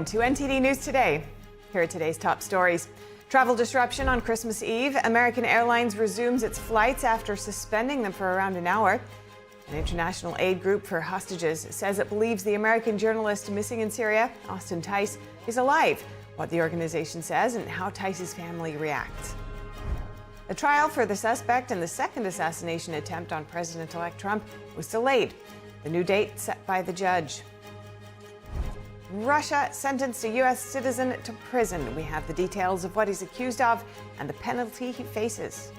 Welcome to NTD News Today. Here are today's top stories. Travel disruption on Christmas Eve. American Airlines resumes its flights after suspending them for around an hour. An international aid group for hostages says it believes the American journalist missing in Syria, Tice, is alive. What the organization says and how Tice's family reacts. The trial for the suspect in the second assassination attempt on President-elect Trump was delayed. The new date set by the judge. Russia sentenced a U.S. citizen to prison. We have the details of what he's accused of and the penalty he faces.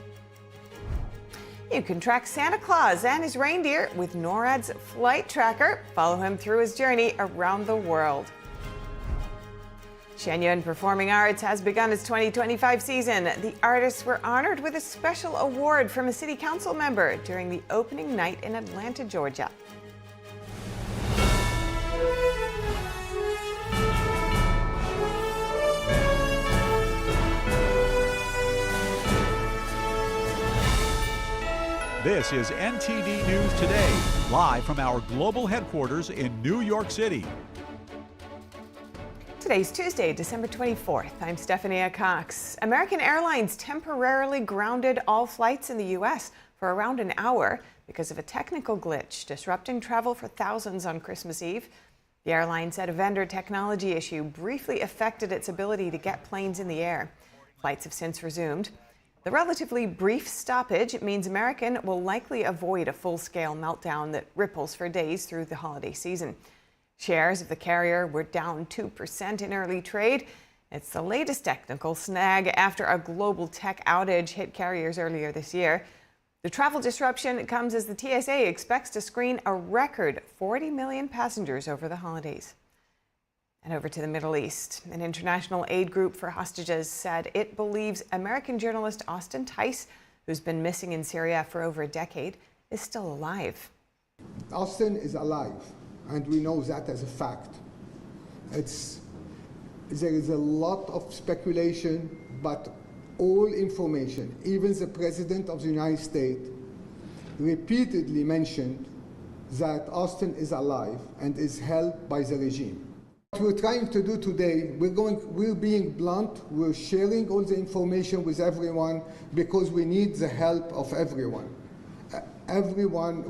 You can track Santa Claus and his reindeer with Norad's flight tracker. Follow him through his journey around the world. Shenyang Performing Arts has begun its 2025 season. The artists were honored with a special award from a city council member during the opening night in Atlanta, Georgia. This is NTD News Today, live from our global headquarters in New York City. Today's Tuesday, December 24th. I'm Stephanie Cox. American Airlines temporarily grounded all flights in the U.S. for around an hour because of a technical glitch disrupting travel for thousands on Christmas Eve. The airline said a vendor technology issue briefly affected its ability to get planes in the air. Flights have since resumed. The relatively brief stoppage means American will likely avoid a full-scale meltdown that ripples for days through the holiday season. Shares of the carrier were down 2% in early trade. It's the latest technical snag after a global tech outage hit carriers earlier this year. The travel disruption comes as the TSA expects to screen a record 40 million passengers over the holidays. And over to the Middle East. An international aid group for hostages said it believes American journalist Tice, who's been missing in Syria for over a decade, is still alive. Austin is alive, and we know that as a fact. There is a lot of speculation, but all information, even the President of the United States repeatedly mentioned that Austin is alive and is held by the regime. What we're trying to do today, we're being blunt, we're sharing all the information with everyone because we need the help of everyone.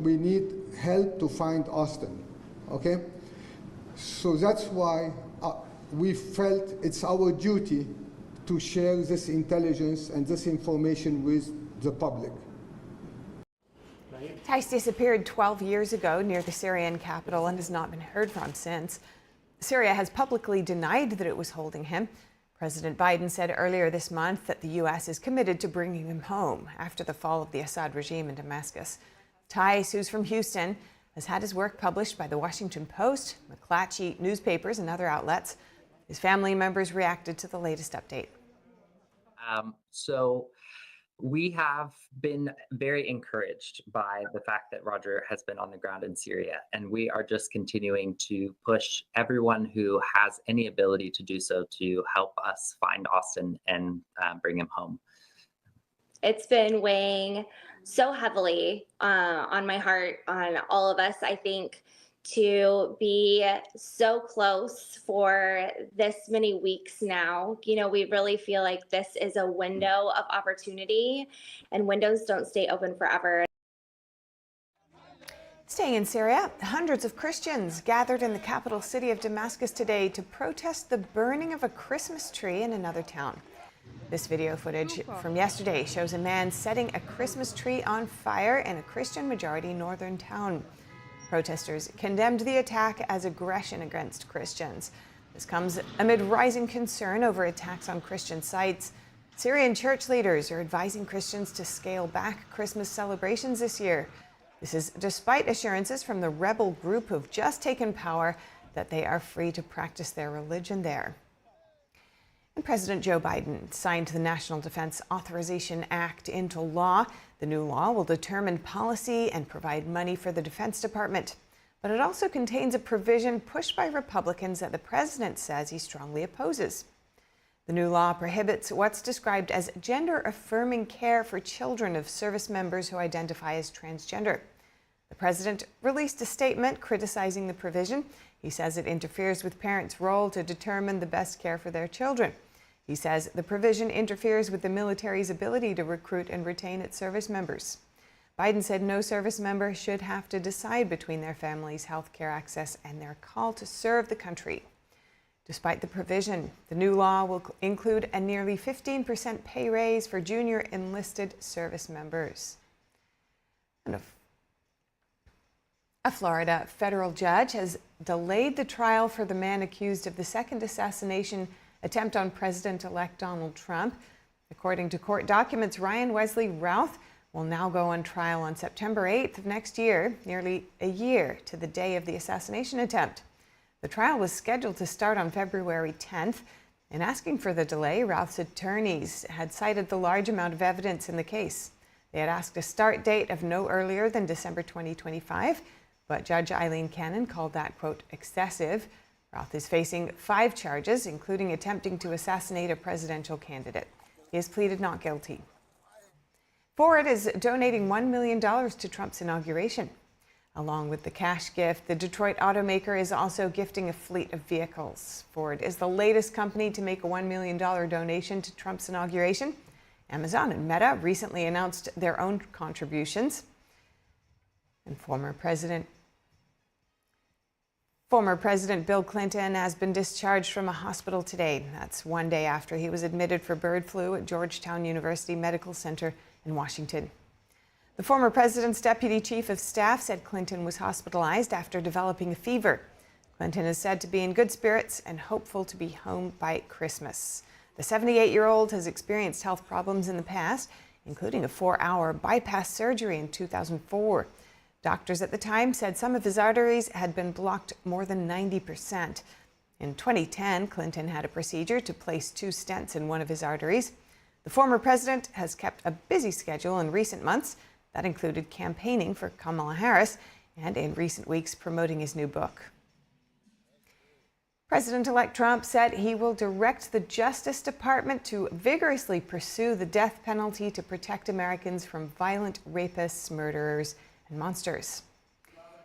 We need help to find Austin, okay? So that's why we felt it's our duty to share this intelligence and this information with the public. Tice disappeared 12 years ago near the Syrian capital and has not been heard from since. Syria has publicly denied that it was holding him. President Biden said earlier this month that the U.S. is committed to bringing him home after the fall of the Assad regime in Damascus. Tice, who's from Houston, has had his work published by the Washington Post, McClatchy newspapers, and other outlets. His family members reacted to the latest update. So we have been very encouraged by the fact that Roger has been on the ground in Syria, and we are just continuing to push everyone who has any ability to do so to help us find Austin and bring him home. It's been weighing so heavily on my heart, on all of us, I think, to be so close for this many weeks now. You know, we really feel like this is a window of opportunity, and windows don't stay open forever. Staying in Syria, hundreds of Christians gathered in the capital city of Damascus today to protest the burning of a Christmas tree in another town. This video footage from yesterday shows a man setting a Christmas tree on fire in a Christian-majority northern town. Protesters condemned the attack as aggression against Christians. This comes amid rising concern over attacks on Christian sites. Syrian church leaders are advising Christians to scale back Christmas celebrations this year. This is despite assurances from the rebel group who've just taken power that they are free to practice their religion there. And President Joe Biden signed the National Defense Authorization Act into law. The new law will determine policy and provide money for the Defense Department. But it also contains a provision pushed by Republicans that the president says he strongly opposes. The new law prohibits what's described as gender-affirming care for children of service members who identify as transgender. The president released a statement criticizing the provision. He says it interferes with parents' role to determine the best care for their children. He says the provision interferes with the military's ability to recruit and retain its service members. Biden said no service member should have to decide between their family's health care access and their call to serve the country. Despite the provision, the new law will include a nearly 15% pay raise for junior enlisted service members. And a Florida federal judge has delayed the trial for the man accused of the second assassination attempt on President-elect Donald Trump. According to court documents, Ryan Wesley Routh will now go on trial on September 8th of next year, nearly a year to the day of the assassination attempt. The trial was scheduled to start on February 10th. In asking for the delay, Routh's attorneys had cited the large amount of evidence in the case. They had asked a start date of no earlier than December 2025, but Judge Eileen Cannon called that, quote, excessive. Routh is facing 5 charges, including attempting to assassinate a presidential candidate. He has pleaded not guilty. Ford is donating $1 million to Trump's inauguration. Along with the cash gift, the Detroit automaker is also gifting a fleet of vehicles. Ford is the latest company to make a $1 million donation to Trump's inauguration. Amazon and Meta recently announced their own contributions. And former President Bill Clinton has been discharged from a hospital today. That's one day after he was admitted for bird flu at Georgetown University Medical Center in Washington. The former president's deputy chief of staff said Clinton was hospitalized after developing a fever. Clinton is said to be in good spirits and hopeful to be home by Christmas. The 78-year-old has experienced health problems in the past, including a 4-hour bypass surgery in 2004. Doctors at the time said some of his arteries had been blocked more than 90%. In 2010, Clinton had a procedure to place 2 stents in one of his arteries. The former president has kept a busy schedule in recent months. That included campaigning for Kamala Harris and in recent weeks promoting his new book. President-elect Trump said he will direct the Justice Department to vigorously pursue the death penalty to protect Americans from violent rapists, murderers, and monsters.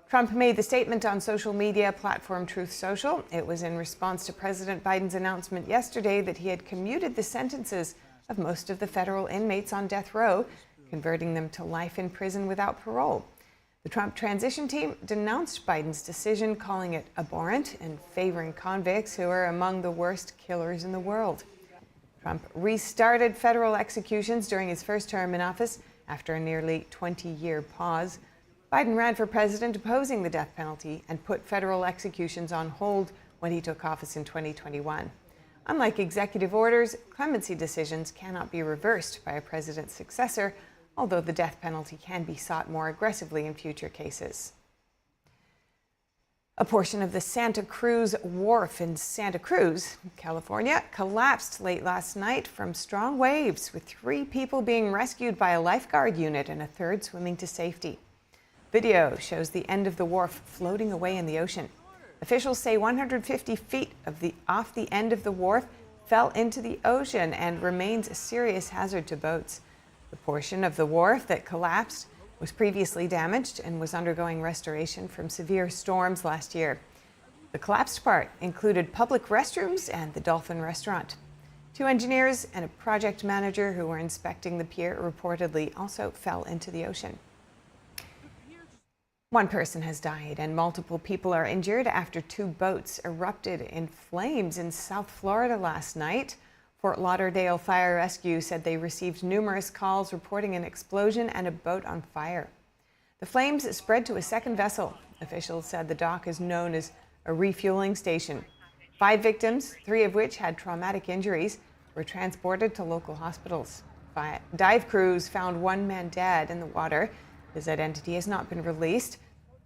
Trump made the statement on social media platform Truth Social. It was in response to President Biden's announcement yesterday that he had commuted the sentences of most of the federal inmates on death row, converting them to life in prison without parole. The Trump transition team denounced Biden's decision, calling it abhorrent and favoring convicts who are among the worst killers in the world. Trump restarted federal executions during his first term in office after a nearly 20-year pause. Biden ran for president opposing the death penalty and put federal executions on hold when he took office in 2021. Unlike executive orders, clemency decisions cannot be reversed by a president's successor, although the death penalty can be sought more aggressively in future cases. A portion of the Santa Cruz Wharf in Santa Cruz, California, collapsed late last night from strong waves, with 3 people being rescued by a lifeguard unit and a 3rd swimming to safety. Video shows the end of the wharf floating away in the ocean. Officials say 150 feet off the end of the wharf fell into the ocean and remains a serious hazard to boats. The portion of the wharf that collapsed was previously damaged and was undergoing restoration from severe storms last year. The collapsed part included public restrooms and the Dolphin restaurant. 2 engineers and a project manager who were inspecting the pier reportedly also fell into the ocean. 1 person has died and multiple people are injured after 2 boats erupted in flames in South Florida last night. Fort Lauderdale Fire Rescue said they received numerous calls reporting an explosion and a boat on fire. The flames spread to a 2nd vessel. Officials said the dock is known as a refueling station. 5 victims, 3 of which had traumatic injuries, were transported to local hospitals. Dive crews found 1 man dead in the water. His identity has not been released.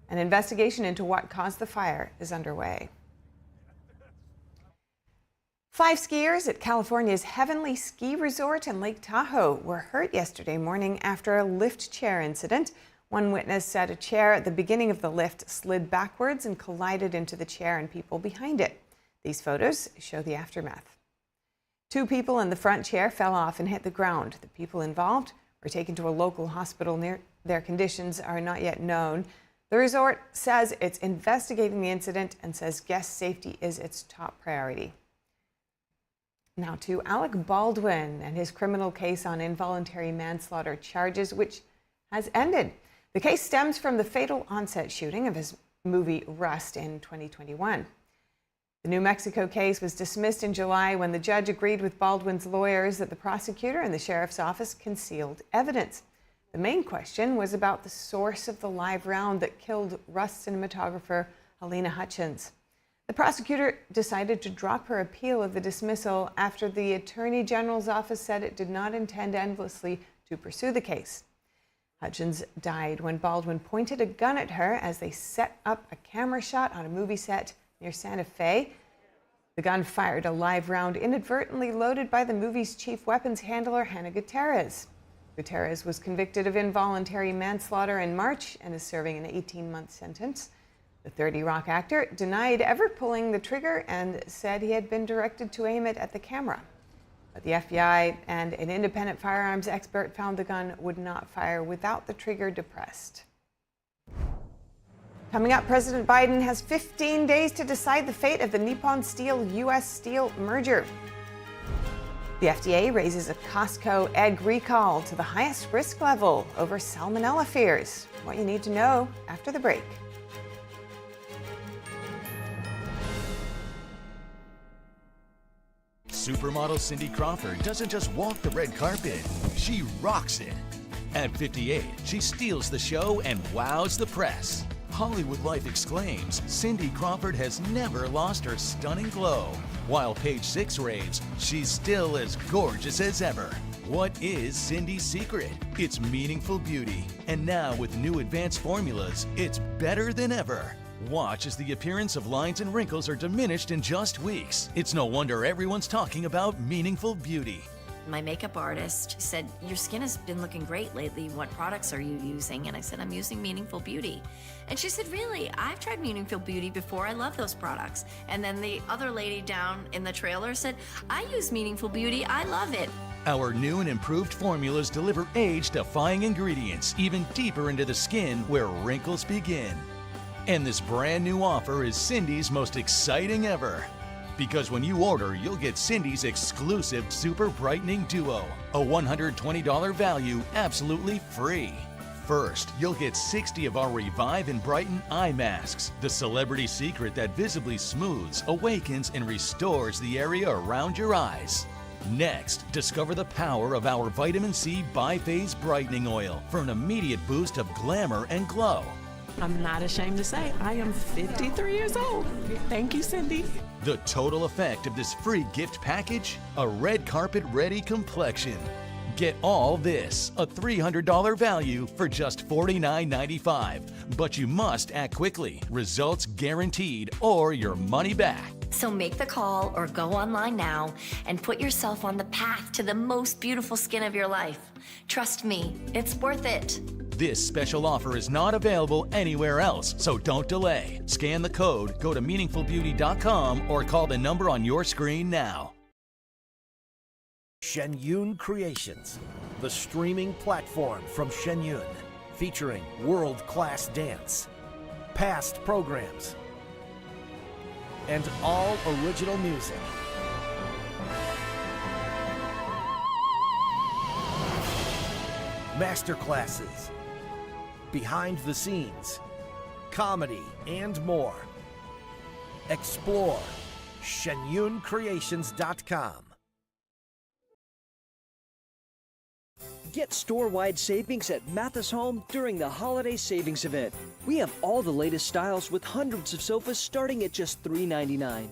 An investigation into what caused the fire is underway. 5 skiers at California's Heavenly Ski Resort in Lake Tahoe were hurt yesterday morning after a lift chair incident. One witness said a chair at the beginning of the lift slid backwards and collided into the chair and people behind it. These photos show the aftermath. 2 people in the front chair fell off and hit the ground. The people involved were taken to a local hospital. Their conditions are not yet known. The resort says it's investigating the incident and says guest safety is its top priority. Now to ALEC Baldwin and his criminal case on involuntary manslaughter charges, which has ended. The case stems from the fatal onset shooting of his movie Rust in 2021. The New Mexico case was dismissed in July when the judge agreed with Baldwin's lawyers that the prosecutor and the sheriff's office concealed evidence. The main question was about the source of the live round that killed Rust cinematographer Helena Hutchins. The prosecutor decided to drop her appeal of the dismissal after the Attorney General's office said it did not intend endlessly to pursue the case. Hutchins died when Baldwin pointed a gun at her as they set up a camera shot on a movie set near Santa Fe. The gun fired a live round inadvertently loaded by the movie's chief weapons handler, Hannah Gutierrez. Gutierrez was convicted of involuntary manslaughter in March and is serving an 18-month sentence. The 30 Rock actor denied ever pulling the trigger and said he had been directed to aim it at the camera. But the FBI and an independent firearms expert found the gun would not fire without the trigger depressed. Coming up, President Biden has 15 days to decide the fate of the Nippon Steel-U.S. steel merger. The FDA raises a Costco egg recall to the highest risk level over salmonella fears. What you need to know after the break. Supermodel Cindy Crawford doesn't just walk the red carpet, she rocks it. At 58, she steals the show and wows the press. Hollywood Life exclaims, Cindy Crawford has never lost her stunning glow. While Page 6 raves, she's still as gorgeous as ever. What is Cindy's secret? It's meaningful beauty. And now with new advanced formulas, it's better than ever. Watch as the appearance of lines and wrinkles are diminished in just weeks. It's no wonder everyone's talking about meaningful beauty. My makeup artist said, your skin has been looking great lately. What products are you using? And I said, I'm using Meaningful Beauty. And she said, really? I've tried Meaningful Beauty before. I love those products. And then the other lady down in the trailer said, I use Meaningful Beauty. I love it. Our new and improved formulas deliver age-defying ingredients even deeper into the skin where wrinkles begin. And this brand new offer is Cindy's most exciting ever. Because when you order, you'll get Cindy's exclusive Super Brightening Duo, a $120 value absolutely free. First, you'll get 60 of our Revive and Brighten eye masks, the celebrity secret that visibly smooths, awakens, and restores the area around your eyes. Next, discover the power of our Vitamin C Biphase Brightening Oil for an immediate boost of glamour and glow. I'm not ashamed to say I am 53 years old. Thank you, Cindy. The total effect of this free gift package? A red carpet ready complexion. Get all this, a $300 value for just $49.95. But you must act quickly. Results guaranteed or your money back. So make the call or go online now and put yourself on the path to the most beautiful skin of your life. Trust me, it's worth it. This special offer is not available anywhere else, so don't delay. Scan the code, go to meaningfulbeauty.com, or call the number on your screen now. Shenyun Creations, the streaming platform from Shenyun, featuring world-class dance, past programs, and all original music. Masterclasses, behind the scenes, comedy, and more. Explore shenyuncreations.com. Get store-wide savings at Mathis Home during the holiday savings event. We have all the latest styles with hundreds of sofas starting at just $3.99.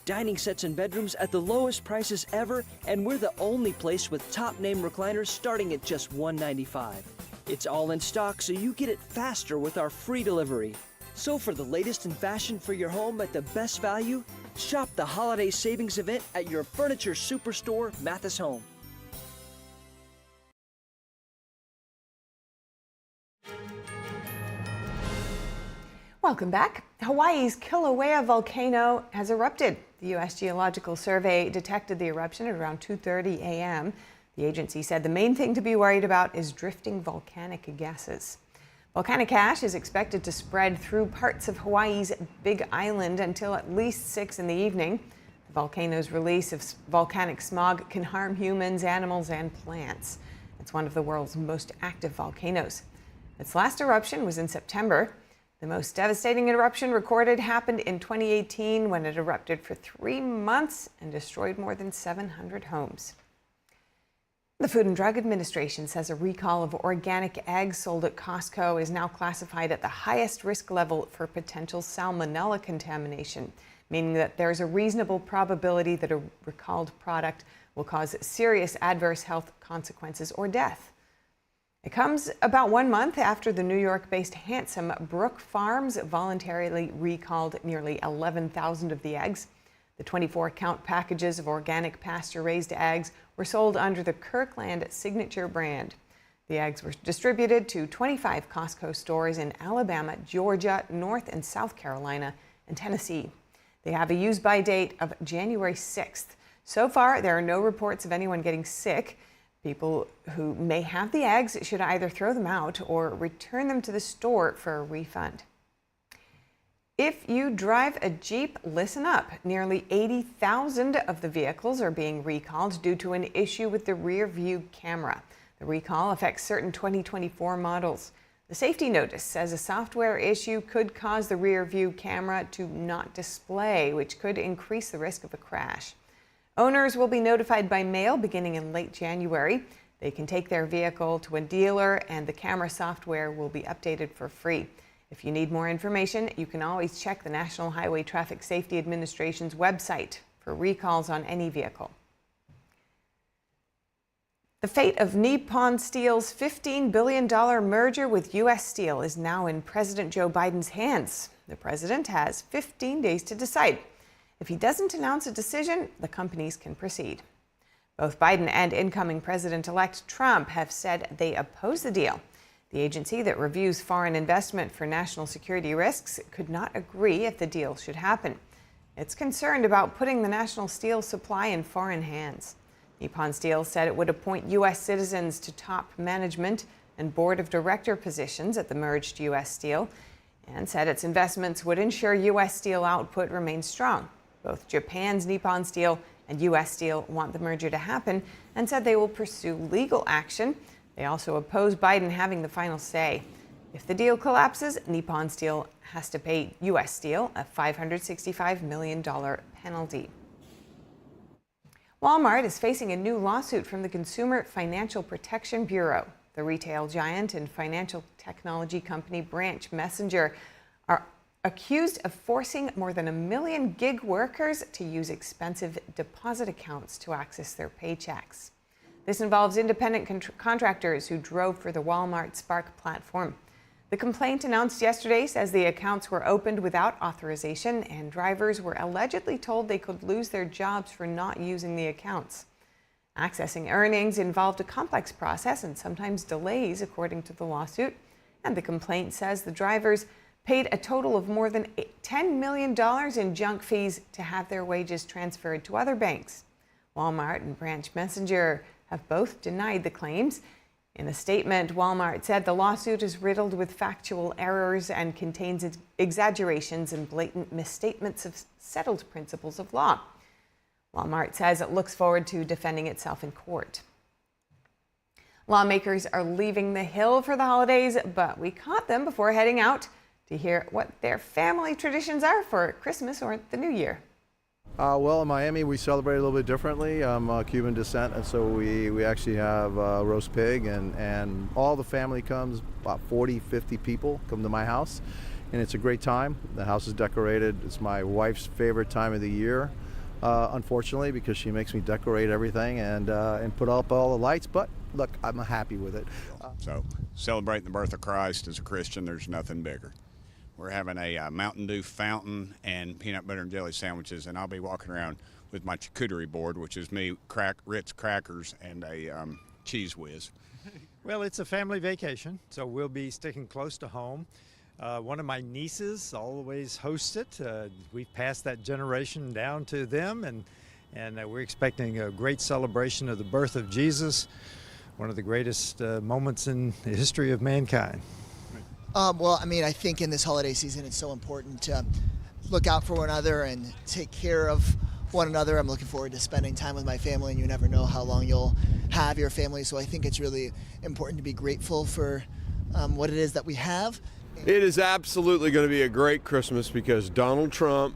Dining sets and bedrooms at the lowest prices ever, and we're the only place with top-name recliners starting at just $195. It's all in stock, so you get it faster with our free delivery. So for the latest in fashion for your home at the best value, shop the holiday savings event at your furniture superstore, Mathis Home. Welcome back. Hawaii's Kilauea volcano has erupted. The U.S. Geological Survey detected the eruption at around 2:30 a.m. The agency said the main thing to be worried about is drifting volcanic gases. Volcanic ash is expected to spread through parts of Hawaii's Big Island until at least 6 in the evening. The volcano's release of volcanic smog can harm humans, animals, and plants. It's one of the world's most active volcanoes. Its last eruption was in September. The most devastating eruption recorded happened in 2018 when it erupted for 3 months and destroyed more than 700 homes. The Food and Drug Administration says a recall of organic eggs sold at Costco is now classified at the highest risk level for potential salmonella contamination, meaning that there's a reasonable probability that a recalled product will cause serious adverse health consequences or death. It comes about 1 month after the New York-based Handsome Brook Farms voluntarily recalled nearly 11,000 of the eggs. The 24-count packages of organic pasture-raised eggs were sold under the Kirkland Signature brand. The eggs were distributed to 25 Costco stores in Alabama, Georgia, North and South Carolina, and Tennessee. They have a use-by date of January 6th. So far, there are no reports of anyone getting sick. People who may have the eggs should either throw them out or return them to the store for a refund. If you drive a Jeep, listen up. Nearly 80,000 of the vehicles are being recalled due to an issue with the rear view camera. The recall affects certain 2024 models. The safety notice says a software issue could cause the rear view camera to not display, which could increase the risk of a crash. Owners will be notified by mail beginning in late January. They can take their vehicle to a dealer and the camera software will be updated for free. If you need more information, you can always check the National Highway Traffic Safety Administration's website for recalls on any vehicle. The fate of Nippon Steel's $15 billion merger with U.S. Steel is now in President Joe Biden's hands. The president has 15 days to decide. If he doesn't announce a decision, the companies can proceed. Both Biden and incoming President-elect Trump have said they oppose the deal. The agency that reviews foreign investment for national security risks could not agree if the deal should happen. It's concerned about putting the national steel supply in foreign hands. Nippon Steel said it would appoint U.S. citizens to top management and board of director positions at the merged U.S. Steel, and said its investments would ensure U.S. Steel output remains strong. Both Japan's Nippon Steel and U.S. Steel want the merger to happen and said they will pursue legal action. They also oppose Biden having the final say. If the deal collapses, Nippon Steel has to pay U.S. Steel a $565 million penalty. Walmart is facing a new lawsuit from the Consumer Financial Protection Bureau. The retail giant and financial technology company Branch Messenger are accused of forcing more than 1 million gig workers to use expensive deposit accounts to access their paychecks. This involves independent contractors who drove for the Walmart Spark platform. The complaint announced yesterday says the accounts were opened without authorization and drivers were allegedly told they could lose their jobs for not using the accounts. Accessing earnings involved a complex process and sometimes delays, according to the lawsuit. And the complaint says the drivers paid a total of more than $10 million in junk fees to have their wages transferred to other banks. Walmart and Branch Messenger have both denied the claims. In a statement, Walmart said the lawsuit is riddled with factual errors and contains exaggerations and blatant misstatements of settled principles of law. Walmart says it looks forward to defending itself in court. Lawmakers are leaving the Hill for the holidays, but we caught them before heading out to hear what their family traditions are for Christmas or the New Year. Well, in Miami, we celebrate a little bit differently. I'm Cuban descent, and so we actually have roast pig, and all the family comes, about 40, 50 people come to my house, and it's a great time. The house is decorated. It's my wife's favorite time of the year, unfortunately, because she makes me decorate everything and put up all the lights, but look, I'm happy with it. So celebrating the birth of Christ as a Christian, there's nothing bigger. We're having a Mountain Dew fountain and peanut butter and jelly sandwiches, and I'll be walking around with my charcuterie board, which is me, Ritz crackers, and a cheese whiz. Well, it's a family vacation, so we'll be sticking close to home. One of my nieces always hosts it. We've passed that generation down to them, and we're expecting a great celebration of the birth of Jesus, one of the greatest moments in the history of mankind. Well, I mean, I think in this holiday season, it's so important to look out for one another and take care of one another. I'm looking forward to spending time with my family, and you never know how long you'll have your family. So I think it's really important to be grateful for what it is that we have. It is absolutely going to be a great Christmas because Donald Trump,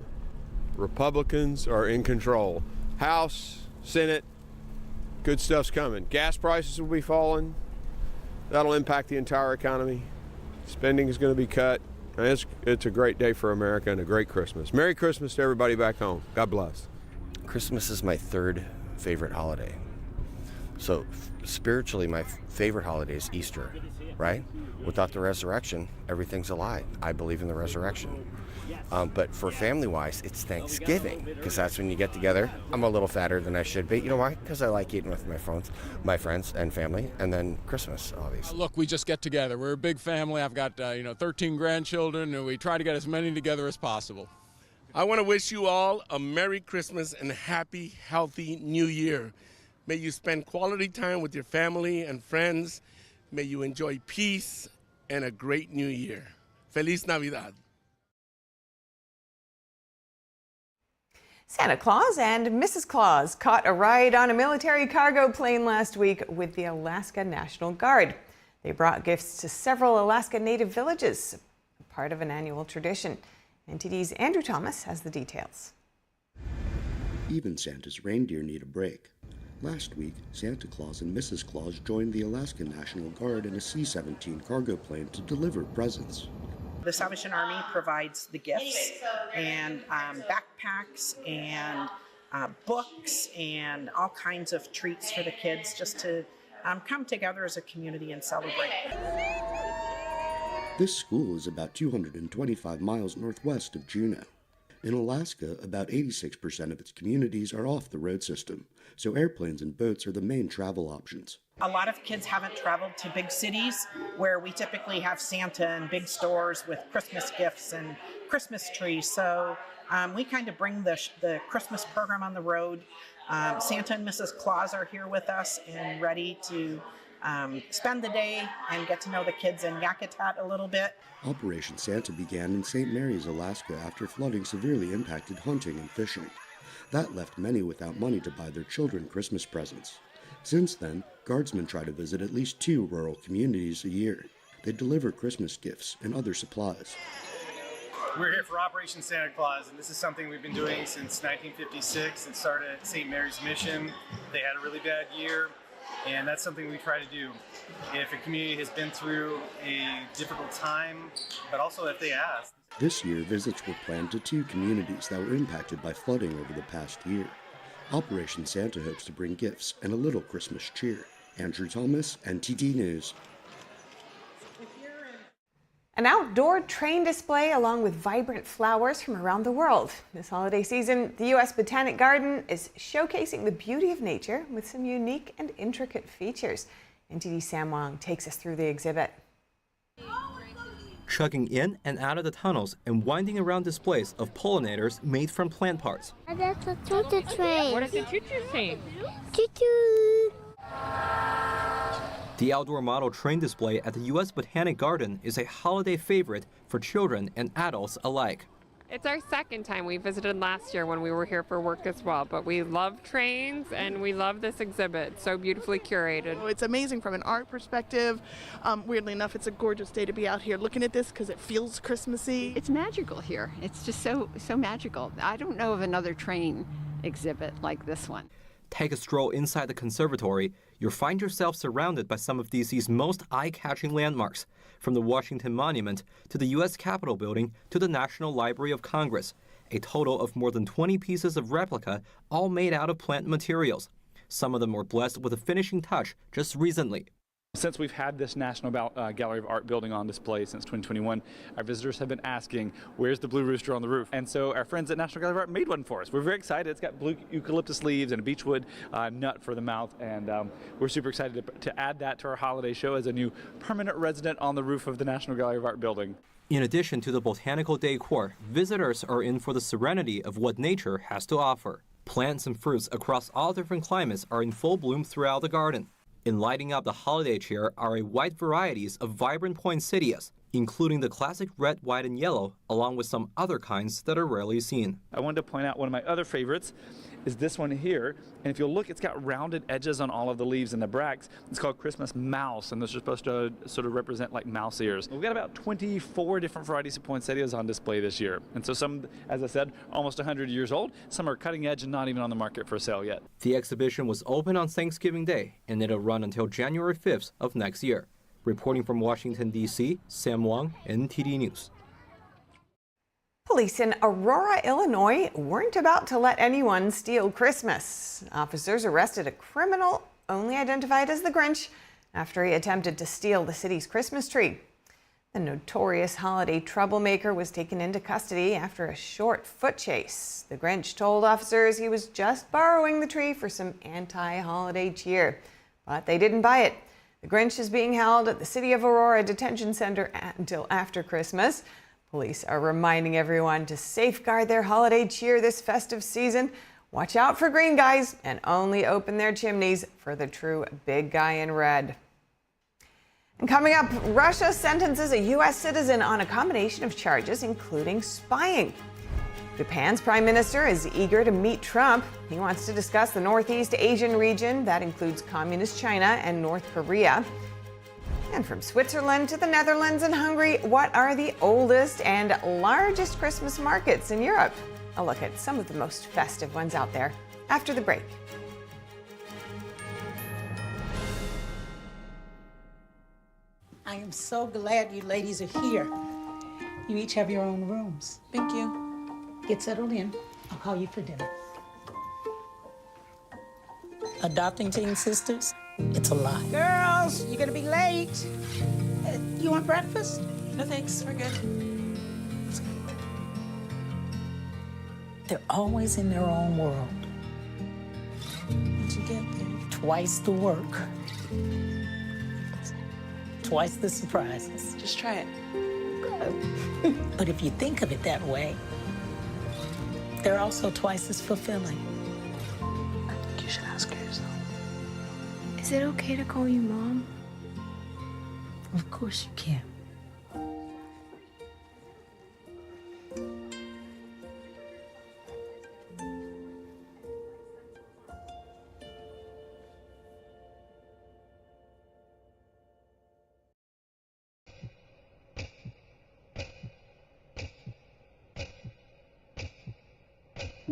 Republicans are in control. House, Senate, good stuff's coming. Gas prices will be falling. That'll impact the entire economy. Spending is going to be cut. It's a great day for America and a great Christmas. Merry Christmas to everybody back home. God bless. Christmas is my third favorite holiday. So spiritually, my favorite holiday is Easter, right? Without the resurrection, everything's a lie. I believe in the resurrection. But for family-wise, it's Thanksgiving, because that's when you get together. I'm a little fatter than I should be. You know why? Because I like eating with my friends and family, and then Christmas, obviously. Look, we just get together. We're a big family. I've got 13 grandchildren, and we try to get as many together as possible. I want to wish you all a Merry Christmas and happy, healthy New Year. May you spend quality time with your family and friends. May you enjoy peace and a great New Year. Feliz Navidad. Santa Claus and Mrs. Claus caught a ride on a military cargo plane last week with the Alaska National Guard. They brought gifts to several Alaska Native villages, part of an annual tradition. NTD's Andrew Thomas has the details. Even Santa's reindeer need a break. Last week, Santa Claus and Mrs. Claus joined the Alaska National Guard in a C-17 cargo plane to deliver presents. The Salvation Army provides the gifts and backpacks and books and all kinds of treats for the kids just to come together as a community and celebrate. This school is about 225 miles northwest of Juneau. In Alaska, about 86% of its communities are off the road system, so airplanes and boats are the main travel options. A lot of kids haven't traveled to big cities where we typically have Santa and big stores with Christmas gifts and Christmas trees. So we kind of bring the Christmas program on the road. Santa and Mrs. Claus are here with us and ready to spend the day and get to know the kids in Yakutat a little bit. Operation Santa began in St. Mary's, Alaska after flooding severely impacted hunting and fishing. That left many without money to buy their children Christmas presents. Since then, Guardsmen try to visit at least 2 rural communities a year. They deliver Christmas gifts and other supplies. We're here for Operation Santa Claus, and this is something we've been doing since 1956. It started at St. Mary's Mission. They had a really bad year, and that's something we try to do. If a community has been through a difficult time, but also if they ask. This year, visits were planned to 2 communities that were impacted by flooding over the past year. Operation Santa hopes to bring gifts and a little Christmas cheer. Andrew Thomas, NTD News. An outdoor train display along with vibrant flowers from around the world. This holiday season, the U.S. Botanic Garden is showcasing the beauty of nature with some unique and intricate features. NTD Sam Wong takes us through the exhibit. Chugging in and out of the tunnels and winding around displays of pollinators made from plant parts. That's a choo-choo train. What is a choo-choo train? Choo-choo. The outdoor model train display at the U.S. Botanic Garden is a holiday favorite for children and adults alike. It's our second time. We visited last year when we were here for work as well, but we love trains and we love this exhibit, so beautifully curated. It's amazing from an art perspective. Weirdly enough, it's a gorgeous day to be out here looking at this because it feels Christmassy. It's magical here. It's just so magical. I don't know of another train exhibit like this one. Take a stroll inside the conservatory. You'll find yourself surrounded by some of D.C.'s most eye-catching landmarks, from the Washington Monument to the U.S. Capitol Building to the National Library of Congress. A total of more than 20 pieces of replica, all made out of plant materials. Some of them were blessed with a finishing touch just recently. Since we've had this National Gallery of Art building on display since 2021, our visitors have been asking, where's the blue rooster on the roof? And so our friends at National Gallery of Art made one for us. We're very excited. It's got blue eucalyptus leaves and a beechwood nut for the mouth, and we're super excited to add that to our holiday show as a new permanent resident on the roof of the National Gallery of Art building. In addition to the botanical decor, visitors are in for the serenity of what nature has to offer. Plants and fruits across all different climates are in full bloom throughout the garden. In lighting up the holiday cheer are a wide varieties of vibrant poinsettias, including the classic red, white, and yellow, along with some other kinds that are rarely seen. I wanted to point out one of my other favorites is this one here. And if you'll look, it's got rounded edges on all of the leaves and the bracts. It's called Christmas mouse, and those are supposed to sort of represent like mouse ears. We've got about 24 different varieties of poinsettias on display this year. And so some, as I said, almost 100 years old. Some are cutting edge and not even on the market for sale yet. The exhibition was open on Thanksgiving Day, and it'll run until January 5th of next year. Reporting from Washington, D.C., Sam Wong, NTD News. Police in Aurora, Illinois weren't about to let anyone steal Christmas. Officers arrested a criminal only identified as the Grinch after he attempted to steal the city's Christmas tree. The notorious holiday troublemaker was taken into custody after a short foot chase. The Grinch told officers he was just borrowing the tree for some anti-holiday cheer, but they didn't buy it. The Grinch is being held at the City of Aurora Detention Center until after Christmas. Police are reminding everyone to safeguard their holiday cheer this festive season. Watch out for green guys and only open their chimneys for the true big guy in red. And coming up, Russia sentences a U.S. citizen on a combination of charges, including spying. Japan's prime minister is eager to meet Trump. He wants to discuss the Northeast Asian region that includes communist China and North Korea. And from Switzerland to the Netherlands and Hungary, what are the oldest and largest Christmas markets in Europe? A look at some of the most festive ones out there after the break. I am so glad you ladies are here. You each have your own rooms. Thank you. Get settled in. I'll call you for dinner. Adopting teen sisters? It's a lot. Girls, you're gonna be late. You want breakfast? No thanks, we're good. They're always in their own world. What'd you get there? Twice the work. Twice the surprises. Just try it. Good. But if you think of it that way, they're also twice as fulfilling. I think you should ask her yourself. Is it okay to call you Mom? Of course you can.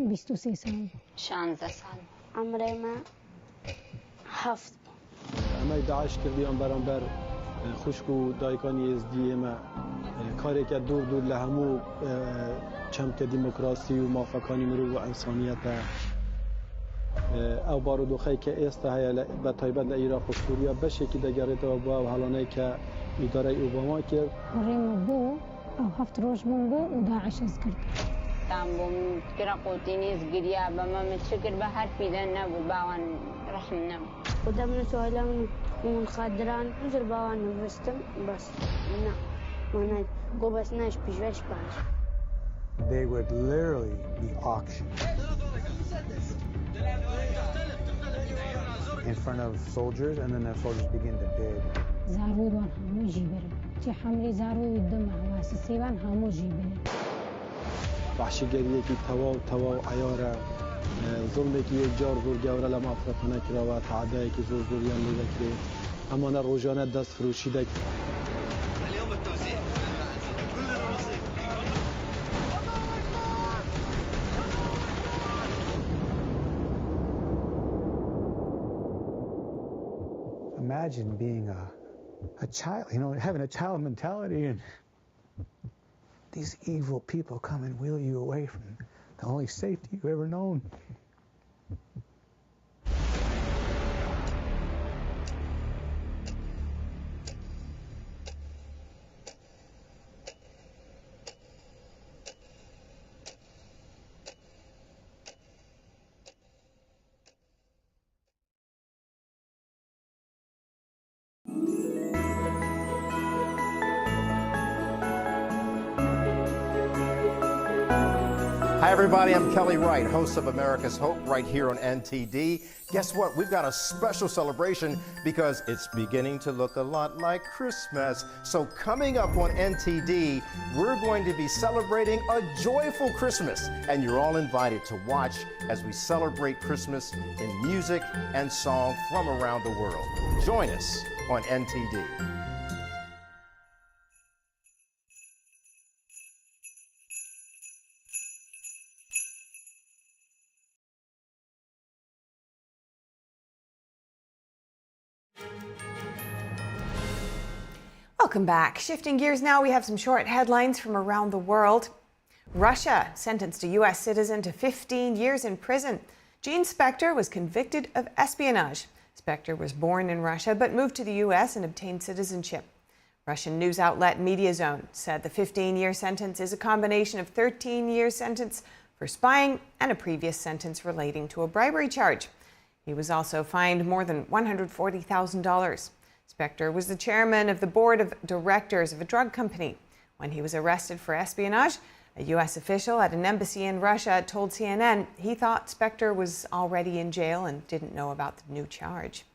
بیست سال 16 سال عمري ما هفت اما داعش کردیان برانبر خشک و دایکان یزدی ما کاری که دور دور لهمو چمک دموکراسی و موافقانی مرو و انسانیت او بارودوخی که است های به تایبت عراق و سوریه بشه که دگرت و با حالانه که اداره اوباما کرد مریم بو او هفت روز بو و داعش از کرد تامبوم كرا قوتينيز قريا بما مشكر بهار فيدان نبو باوان رحم نبو ودمنا سؤالان من خادران نزل باوان نفستم بس نا ما go بس ناش بيجوش باش. They would literally be auctioned in front of soldiers, and then the soldiers begin to bid. زارود وان همو جيبر تي حملي زارود الدمع واسسي وان همو جيبر وحشیگریه که توا عیاره ظلمی که یک جار زور گوره لما افرطانه کرده و تعدایی که زور زوریان لیده کرده اما نه روزانه دست فروشیده اليوم التوزيع Imagine being a child, you know, having a child mentality and these evil people come and wheel you away from the only safety you've ever known. Hi, everybody. I'm Kelly Wright, host of America's Hope right here on NTD. Guess what? We've got a special celebration because it's beginning to look a lot like Christmas. So coming up on NTD, we're going to be celebrating a joyful Christmas. And you're all invited to watch as we celebrate Christmas in music and song from around the world. Join us on NTD. Welcome back. Shifting gears now, we have some short headlines from around the world. Russia sentenced a U.S. citizen to 15 years in prison. Gene Spector was convicted of espionage. Spector was born in Russia but moved to the U.S. and obtained citizenship. Russian news outlet Mediazone said the 15-year sentence is a combination of 13-year sentence for spying and a previous sentence relating to a bribery charge. He was also fined more than $140,000. Spector was the chairman of the board of directors of a drug company. When he was arrested for espionage, a U.S. official at an embassy in Russia told CNN he thought Spector was already in jail and didn't know about the new charge.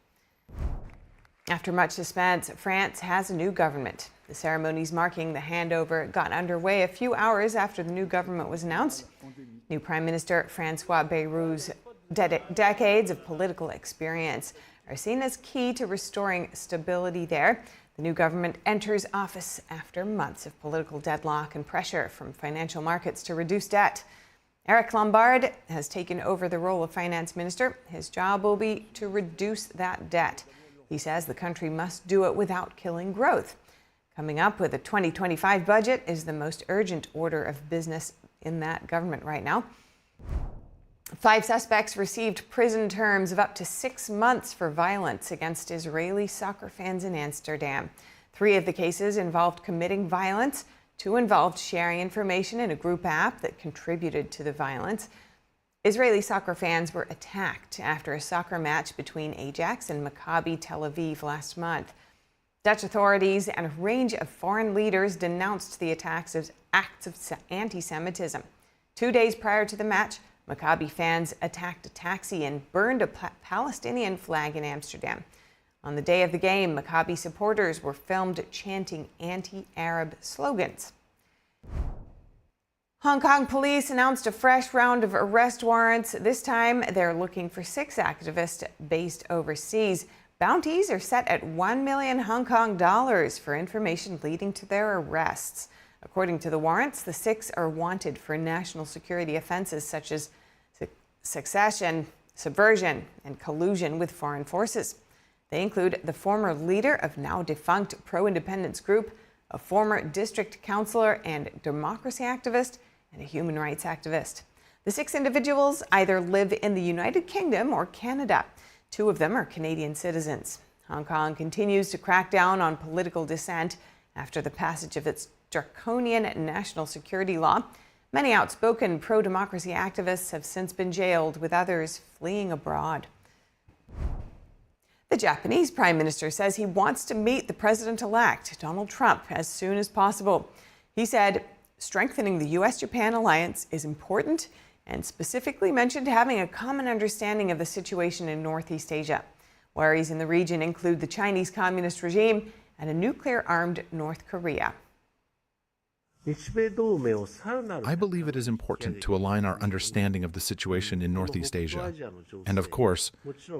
After much suspense, France has a new government. The ceremonies marking the handover got underway a few hours after the new government was announced. New Prime Minister Francois Bayrou's decades of political experience are seen as key to restoring stability there. The new government enters office after months of political deadlock and pressure from financial markets to reduce debt. Eric Lombard has taken over the role of finance minister. His job will be to reduce that debt. He says the country must do it without killing growth. Coming up with a 2025 budget is the most urgent order of business in that government right now. 5 suspects received prison terms of up to 6 months for violence against Israeli soccer fans in Amsterdam. 3 of the cases involved committing violence. 2 involved sharing information in a group app that contributed to the violence. Israeli soccer fans were attacked after a soccer match between Ajax and Maccabi Tel Aviv last month. Dutch authorities and a range of foreign leaders denounced the attacks as acts of anti-Semitism. 2 days prior to the match, Maccabi fans attacked a taxi and burned a Palestinian flag in Amsterdam. On the day of the game, Maccabi supporters were filmed chanting anti-Arab slogans. Hong Kong police announced a fresh round of arrest warrants. This time, they're looking for 6 activists based overseas. Bounties are set at $1 million Hong Kong dollars for information leading to their arrests. According to the warrants, the 6 are wanted for national security offenses such as succession, subversion, and collusion with foreign forces. They include the former leader of now defunct pro-independence group, a former district councillor and democracy activist, and a human rights activist. The 6 individuals either live in the United Kingdom or Canada. 2 of them are Canadian citizens. Hong Kong continues to crack down on political dissent after the passage of its draconian national security law. Many outspoken pro-democracy activists have since been jailed, with others fleeing abroad. The Japanese Prime Minister says he wants to meet the president-elect, Donald Trump, as soon as possible. He said strengthening the U.S.-Japan alliance is important and specifically mentioned having a common understanding of the situation in Northeast Asia. Worries in the region include the Chinese Communist regime and a nuclear-armed North Korea. I believe it is important to align our understanding of the situation in Northeast Asia. And of course,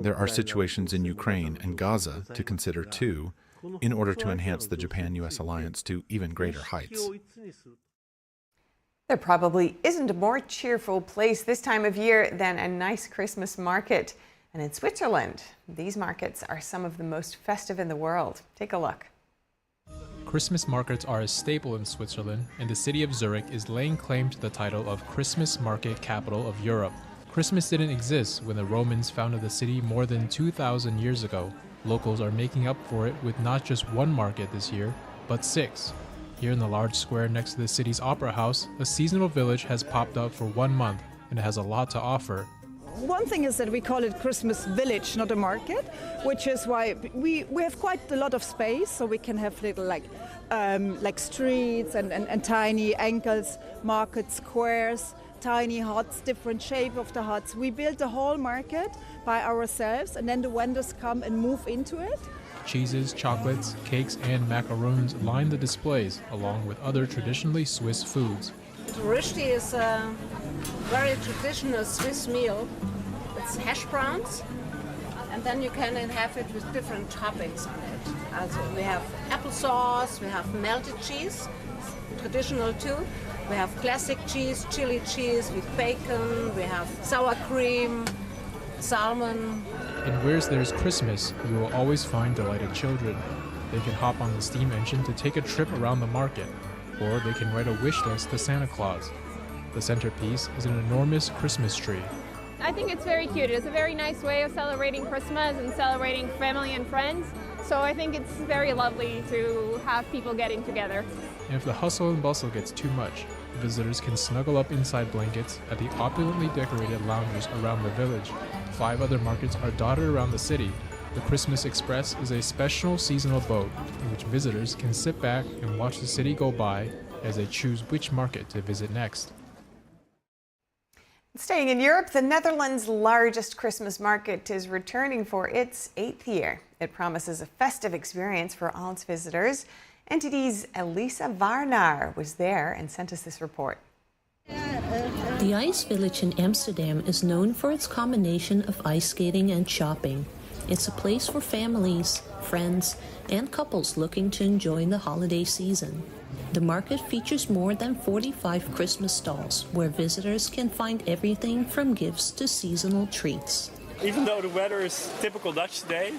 there are situations in Ukraine and Gaza to consider too, in order to enhance the Japan-U.S. alliance to even greater heights. There probably isn't a more cheerful place this time of year than a nice Christmas market. And in Switzerland, these markets are some of the most festive in the world. Take a look. Christmas markets are a staple in Switzerland, and the city of Zurich is laying claim to the title of Christmas market capital of Europe. Christmas didn't exist when the Romans founded the city more than 2,000 years ago. Locals are making up for it with not just one market this year, but 6. Here in the large square next to the city's opera house, a seasonal village has popped up for 1 month, and it has a lot to offer. One thing is that we call it Christmas village, not a market, which is why we have quite a lot of space, so we can have little like streets and tiny ankles, market squares, tiny huts, different shape of the huts. We built the whole market by ourselves, and then the vendors come and move into it. Cheeses, chocolates, cakes, and macaroons line the displays, along with other traditionally Swiss foods. Vigorously is a very traditional Swiss meal. It's hash browns, and then you can have it with different toppings on it. Also, we have applesauce, we have melted cheese, traditional too. We have classic cheese, chili cheese with bacon, we have sour cream, salmon. And where there's Christmas, you will always find delighted children. They can hop on the steam engine to take a trip around the market, or they can write a wish list to Santa Claus. The centerpiece is an enormous Christmas tree. I think it's very cute. It's a very nice way of celebrating Christmas and celebrating family and friends. So I think it's very lovely to have people getting together. And if the hustle and bustle gets too much, visitors can snuggle up inside blankets at the opulently decorated lounges around the village. 5 other markets are dotted around the city. The Christmas Express is a special seasonal boat in which visitors can sit back and watch the city go by as they choose which market to visit next. Staying in Europe, the Netherlands' largest Christmas market is returning for its 8th year. It promises a festive experience for all its visitors. NTD's Elisa Varnar was there and sent us this report. The ice village in Amsterdam is known for its combination of ice skating and shopping. It's a place for families, friends, and couples looking to enjoy the holiday season. The market features more than 45 Christmas stalls where visitors can find everything from gifts to seasonal treats. Even though the weather is typical Dutch today,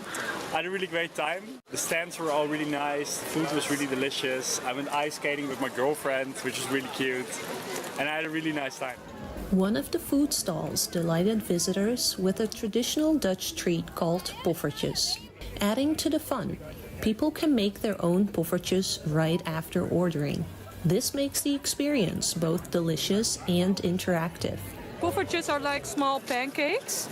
I had a really great time. The stands were all really nice, the food was really delicious. I went ice skating with my girlfriend, which was really cute, and I had a really nice time. One of the food stalls delighted visitors with a traditional Dutch treat called poffertjes. Adding to the fun, people can make their own poffertjes right after ordering. This makes the experience both delicious and interactive. Poffertjes are like small pancakes,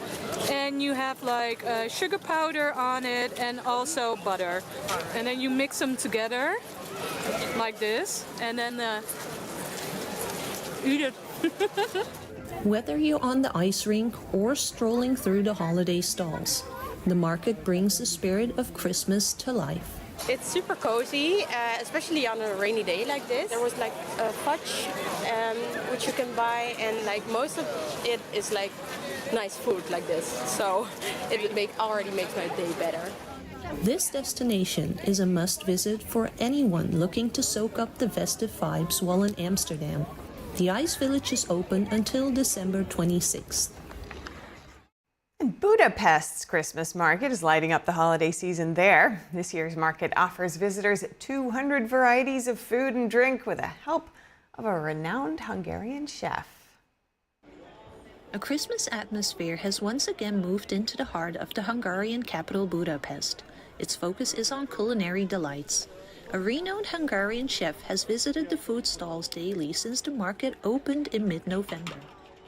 and you have like sugar powder on it and also butter. And then you mix them together like this, and then eat it. Whether you're on the ice rink or strolling through the holiday stalls, the market brings the spirit of Christmas to life. It's super cozy, especially on a rainy day like this. There was like a fudge, which you can buy, and like most of it is like nice food like this. So it already makes my day better. This destination is a must visit for anyone looking to soak up the festive vibes while in Amsterdam. The Ice Village is open until December 26th. And Budapest's Christmas market is lighting up the holiday season there. This year's market offers visitors 200 varieties of food and drink with the help of a renowned Hungarian chef. A Christmas atmosphere has once again moved into the heart of the Hungarian capital Budapest. Its focus is on culinary delights. A renowned Hungarian chef has visited the food stalls daily since the market opened in mid-November.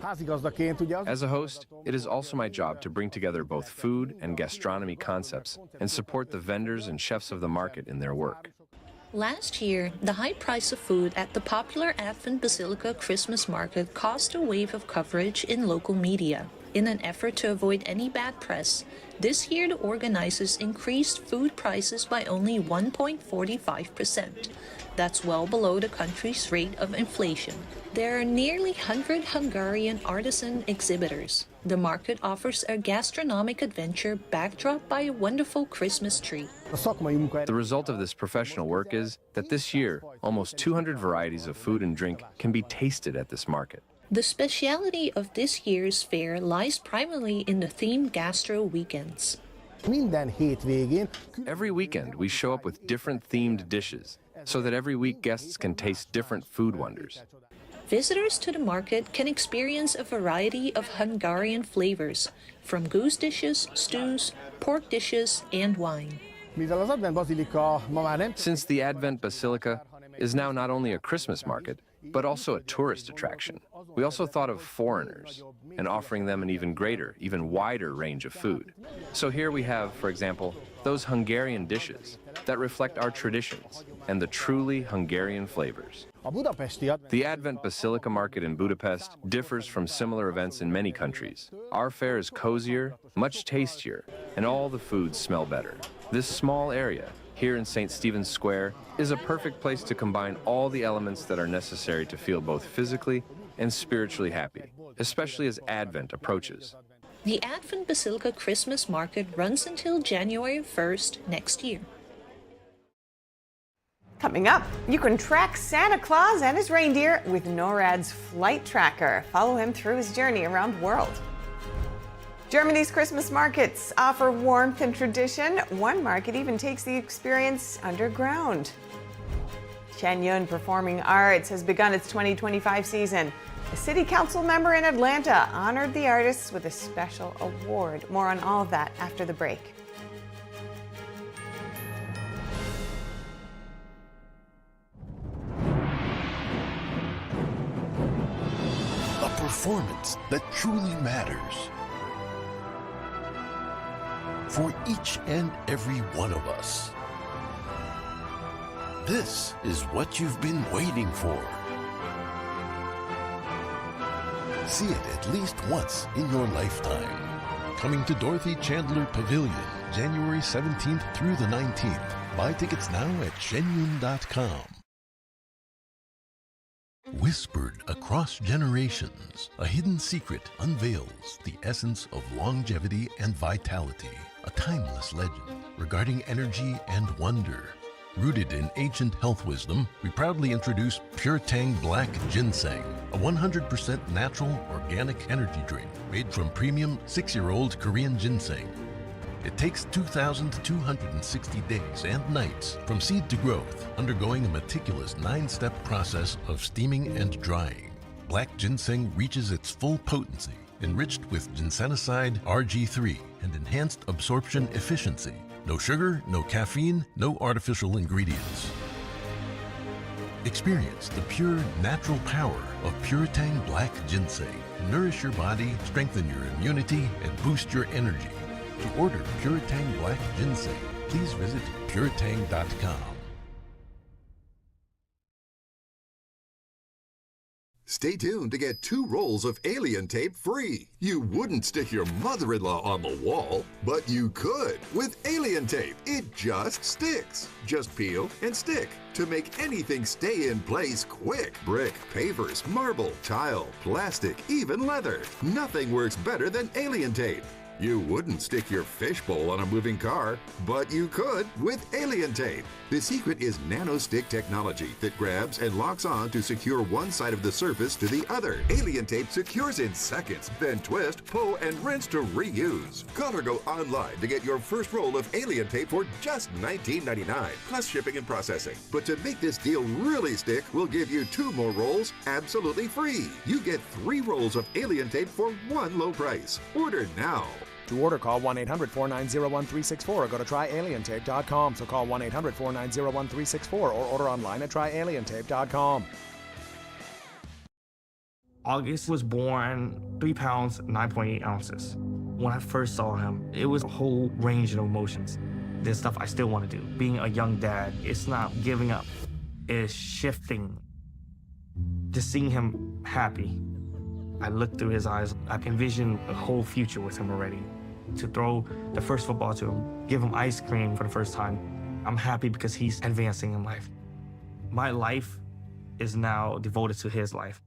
As a host, it is also my job to bring together both food and gastronomy concepts and support the vendors and chefs of the market in their work. Last year, the high price of food at the popular Advent Basilica Christmas market caused a wave of coverage in local media. In an effort to avoid any bad press, this year the organizers increased food prices by only 1.45%. That's well below the country's rate of inflation. There are nearly 100 Hungarian artisan exhibitors. The market offers a gastronomic adventure backdropped by a wonderful Christmas tree. The result of this professional work is that this year, almost 200 varieties of food and drink can be tasted at this market. The speciality of this year's fair lies primarily in the themed gastro weekends. Every weekend, we show up with different themed dishes, so that every week guests can taste different food wonders. Visitors to the market can experience a variety of Hungarian flavors, from goose dishes, stews, pork dishes, and wine. Since the Advent Basilica is now not only a Christmas market, but also a tourist attraction, we also thought of foreigners and offering them an even greater, even wider range of food. So here we have, for example, those Hungarian dishes that reflect our traditions and the truly Hungarian flavors. The Advent Basilica Market in Budapest differs from similar events in many countries. Our fair is cozier, much tastier, and all the foods smell better. This small area, here in St. Stephen's Square, is a perfect place to combine all the elements that are necessary to feel both physically and spiritually happy, especially as Advent approaches. The Advent Basilica Christmas Market runs until January 1st next year. Coming up, you can track Santa Claus and his reindeer with Norad's flight tracker. Follow him through his journey around the world. Germany's Christmas markets offer warmth and tradition. One market even takes the experience underground. Shenyun Performing Arts has begun its 2025 season. A city council member in Atlanta honored the artists with a special award. More on all of that after the break. A performance that truly matters for each and every one of us. This is what you've been waiting for. See it at least once in your lifetime. Coming to Dorothy Chandler Pavilion, January 17th through the 19th. Buy tickets now at shenyun.com. Whispered across generations, a hidden secret unveils the essence of longevity and vitality. A timeless legend regarding energy and wonder. Rooted in ancient health wisdom, we proudly introduce Pure Tang Black Ginseng, a 100% natural, organic energy drink made from premium 6-year-old Korean ginseng. It takes 2,260 days and nights from seed to growth, undergoing a meticulous 9-step process of steaming and drying. Black ginseng reaches its full potency, enriched with ginsenoside RG3 and enhanced absorption efficiency. No sugar, no caffeine, no artificial ingredients. Experience the pure, natural power of Pure Tang Black Ginseng. Nourish your body, strengthen your immunity, and boost your energy. To order Pure Tang Black Ginseng, please visit puretang.com. Stay tuned to get 2 rolls of alien tape free. You wouldn't stick your mother-in-law on the wall, but you could with alien tape. It just sticks. Just peel and stick to make anything stay in place quick. Brick, pavers, marble, tile, plastic, even leather. Nothing works better than alien tape. You wouldn't stick your fishbowl on a moving car, but you could with alien tape. The secret is nano-stick technology that grabs and locks on to secure one side of the surface to the other. Alien tape secures in seconds, then twist, pull, and rinse to reuse. Call or go online to get your first roll of alien tape for just $19.99, plus shipping and processing. But to make this deal really stick, we'll give you 2 more rolls absolutely free. You get 3 rolls of alien tape for one low price. Order now. To order, call 1-800-490-1364 or go to tryalientape.com. So call 1-800-490-1364 or order online at tryalientape.com. August was born 3 pounds, 9.8 ounces. When I first saw him, it was a whole range of emotions. There's stuff I still want to do. Being a young dad, it's not giving up. It's shifting. Just seeing him happy. I looked through his eyes. I envisioned a whole future with him already. To throw the first football to him, give him ice cream for the first time. I'm happy because he's advancing in life. My life is now devoted to his life.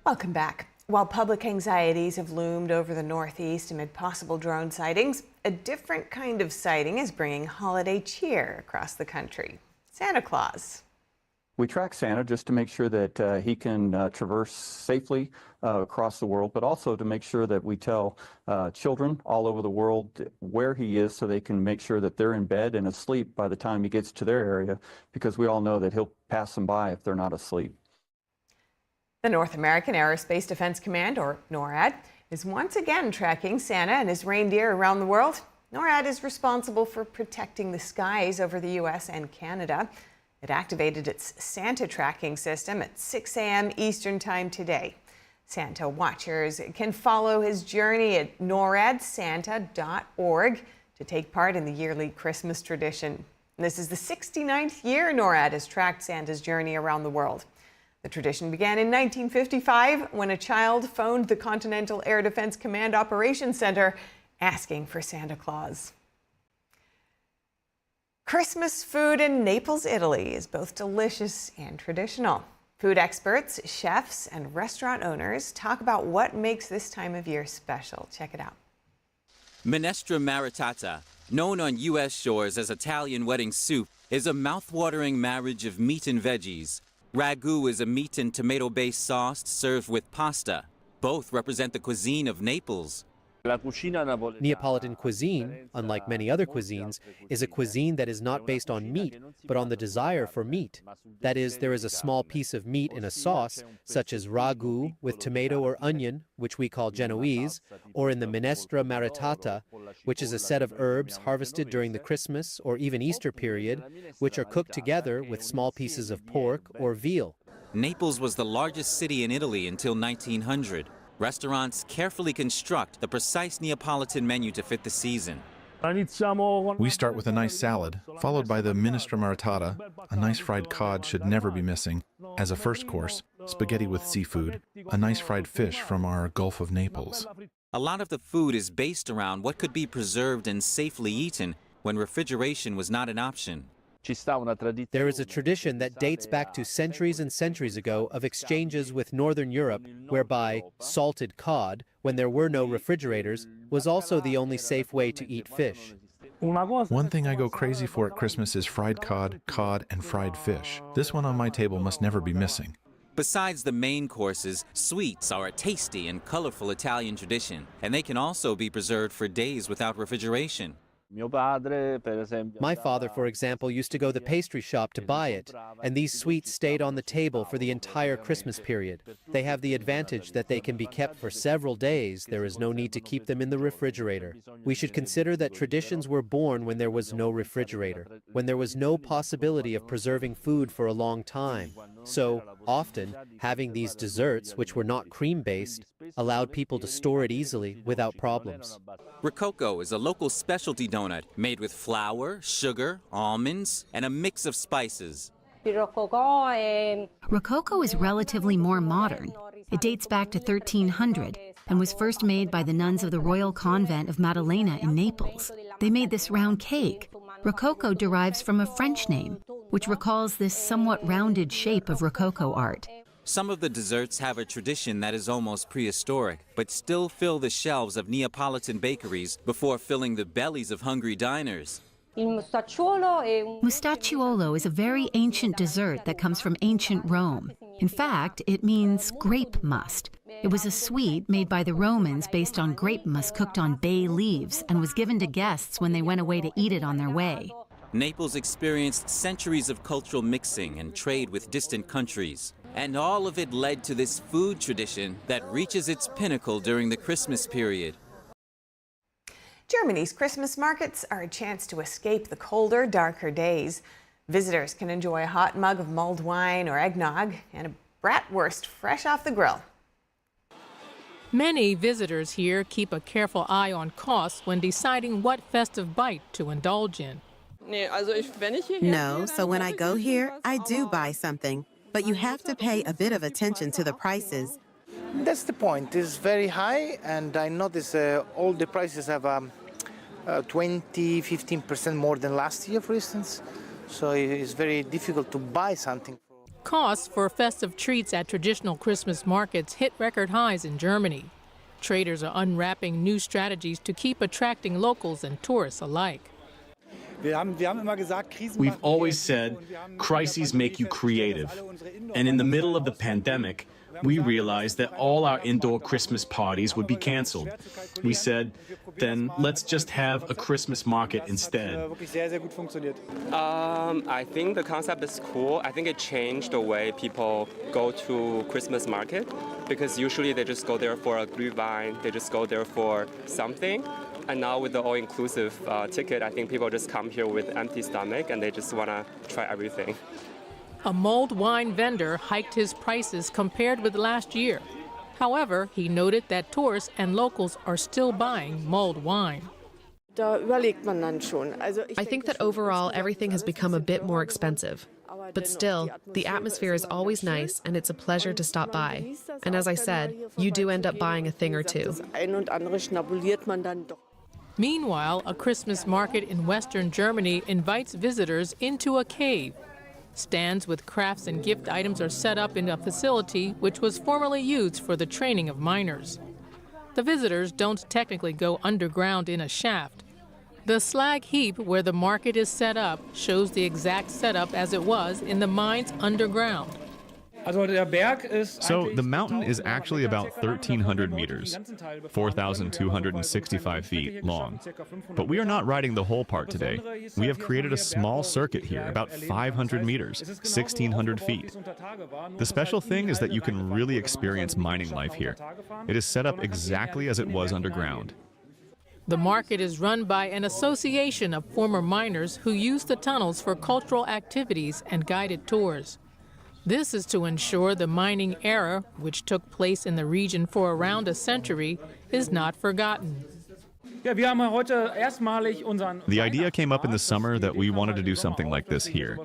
Welcome back. While public anxieties have loomed over the Northeast amid possible drone sightings, a different kind of sighting is bringing holiday cheer across the country. Santa Claus. We track Santa just to make sure that he can traverse safely across the world, but also to make sure that we tell children all over the world where he is so they can make sure that they're in bed and asleep by the time he gets to their area, because we all know that he'll pass them by if they're not asleep. The North American Aerospace Defense Command, or NORAD, is once again tracking Santa and his reindeer around the world. NORAD is responsible for protecting the skies over the U.S. and Canada. It activated its Santa tracking system at 6 a.m. Eastern Time today. Santa watchers can follow his journey at noradsanta.org to take part in the yearly Christmas tradition. This is the 69th year NORAD has tracked Santa's journey around the world. The tradition began in 1955 when a child phoned the Continental Air Defense Command Operations Center asking for Santa Claus. Christmas food in Naples, Italy is both delicious and traditional. Food experts, chefs, and restaurant owners talk about what makes this time of year special. Check it out. Minestra maritata, known on U.S. shores as Italian wedding soup, is a mouth-watering marriage of meat and veggies. Ragu is a meat and tomato-based sauce served with pasta. Both represent the cuisine of Naples. Neapolitan cuisine, unlike many other cuisines, is a cuisine that is not based on meat, but on the desire for meat. That is, there is a small piece of meat in a sauce, such as ragu with tomato or onion, which we call Genoese, or in the minestra maritata, which is a set of herbs harvested during the Christmas or even Easter period, which are cooked together with small pieces of pork or veal. Naples was the largest city in Italy until 1900. Restaurants carefully construct the precise Neapolitan menu to fit the season. We start with a nice salad, followed by the minestra maritata. A nice fried cod should never be missing. As a first course, spaghetti with seafood, a nice fried fish from our Gulf of Naples. A lot of the food is based around what could be preserved and safely eaten when refrigeration was not an option. There is a tradition that dates back to centuries and centuries ago of exchanges with Northern Europe, whereby salted cod, when there were no refrigerators, was also the only safe way to eat fish. One thing I go crazy for at Christmas is fried cod, and fried fish. This one on my table must never be missing. Besides the main courses, sweets are a tasty and colorful Italian tradition, and they can also be preserved for days without refrigeration. My father, for example, used to go to the pastry shop to buy it, and these sweets stayed on the table for the entire Christmas period. They have the advantage that they can be kept for several days. There is no need to keep them in the refrigerator. We should consider that traditions were born when there was no refrigerator, when there was no possibility of preserving food for a long time. So, often, having these desserts, which were not cream-based, allowed people to store it easily without problems. Rococo is a local specialty donut made with flour, sugar, almonds, and a mix of spices. Rococo is relatively more modern. It dates back to 1300 and was first made by the nuns of the Royal Convent of Maddalena in Naples. They made this round cake. Rococo derives from a French name, which recalls this somewhat rounded shape of Rococo art. Some of the desserts have a tradition that is almost prehistoric, but still fill the shelves of Neapolitan bakeries before filling the bellies of hungry diners. Mustacciuolo is a very ancient dessert that comes from ancient Rome. In fact, it means grape must. It was a sweet made by the Romans based on grape must cooked on bay leaves and was given to guests when they went away to eat it on their way. Naples experienced centuries of cultural mixing and trade with distant countries. And all of it led to this food tradition that reaches its pinnacle during the Christmas period. Germany's Christmas markets are a chance to escape the colder, darker days. Visitors can enjoy a hot mug of mulled wine or eggnog and a bratwurst fresh off the grill. Many visitors here keep a careful eye on costs when deciding what festive bite to indulge in. No, so when I go here, I do buy something. But you have to pay a bit of attention to the prices. That's the point. It's very high, and I notice all the prices have 20-15% more than last year, for instance. So it's very difficult to buy something. Costs for festive treats at traditional Christmas markets hit record highs in Germany. Traders are unwrapping new strategies to keep attracting locals and tourists alike. We've always said crises make you creative. And in the middle of the pandemic, we realized that all our indoor Christmas parties would be canceled. We said, then let's just have a Christmas market instead. I think the concept is cool. I think it changed the way people go to Christmas market, because usually they just go there for a glühwein, they just go there for something. And now with the all-inclusive ticket, I think people just come here with empty stomach and they just want to try everything. A mulled wine vendor hiked his prices compared with last year. However, he noted that tourists and locals are still buying mulled wine. I think that overall everything has become a bit more expensive. But still, the atmosphere is always nice and it's a pleasure to stop by. And as I said, you do end up buying a thing or two. Meanwhile, a Christmas market in Western Germany invites visitors into a cave. Stands with crafts and gift items are set up in a facility which was formerly used for the training of miners. The visitors don't technically go underground in a shaft. The slag heap where the market is set up shows the exact setup as it was in the mines underground. So the mountain is actually about 1,300 meters, 4,265 feet long. But we are not riding the whole part today. We have created a small circuit here, about 500 meters, 1,600 feet. The special thing is that you can really experience mining life here. It is set up exactly as it was underground. The market is run by an association of former miners who use the tunnels for cultural activities and guided tours. This is to ensure the mining era, which took place in the region for around a century, is not forgotten. The idea came up in the summer that we wanted to do something like this here.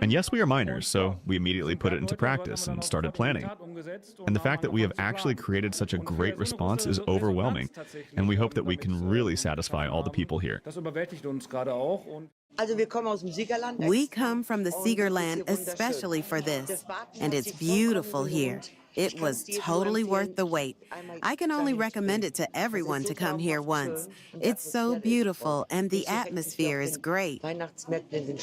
And yes, we are miners, so we immediately put it into practice and started planning. And the fact that we have actually created such a great response is overwhelming, and we hope that we can really satisfy all the people here. We come from the Siegerland especially for this, and it's beautiful here. It was totally worth the wait. I can only recommend it to everyone to come here once. It's so beautiful, and the atmosphere is great. We've been